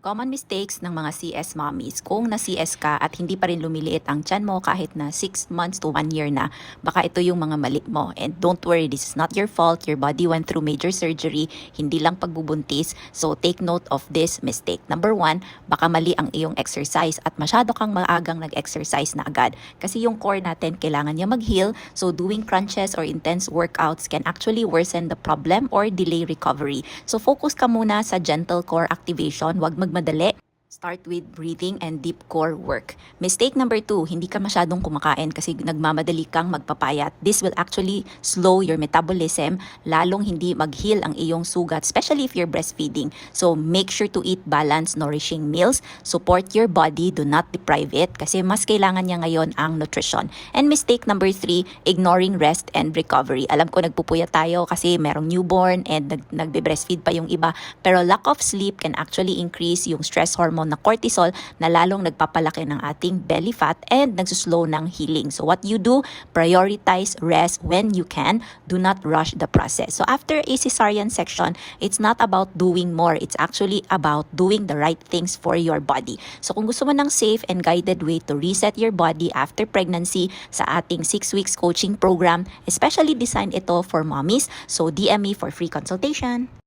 Common mistakes ng mga CS mommies. Kung na-CS ka at hindi pa rin lumiliit ang tiyan mo kahit na 6 months to 1 year na, baka ito yung mga mali mo. And don't worry, this is not your fault. Your body went through major surgery, hindi lang pagbubuntis. So take note of this mistake. Number 1, baka mali ang iyong exercise at masyado kang maagang nag-exercise na agad. Kasi yung core natin kailangan niya mag-heal. So doing crunches or intense workouts can actually worsen the problem or delay recovery. So focus ka muna sa gentle core activation. Huwag magmadali. Start with breathing and deep core work. Mistake number 2, hindi ka masyadong kumakain kasi nagmamadali kang magpapayat. This will actually slow your metabolism, lalong hindi mag-heal ang iyong sugat, especially if you're breastfeeding. So make sure to eat balanced, nourishing meals. Support your body, do not deprive it kasi mas kailangan niya ngayon ang nutrition. And mistake number 3, ignoring rest and recovery. Alam ko nagpupuyat tayo kasi merong newborn and nagbe-breastfeed pa yung iba, pero lack of sleep can actually increase yung stress hormone na cortisol na lalong nagpapalaki ng ating belly fat and nagsuslow ng healing. So what you do, prioritize rest when you can. Do not rush the process. So after a cesarean section, it's not about doing more. It's actually about doing the right things for your body. So kung gusto mo ng safe and guided way to reset your body after pregnancy sa ating 6 weeks coaching program, especially designed ito for mommies, so DM me for free consultation.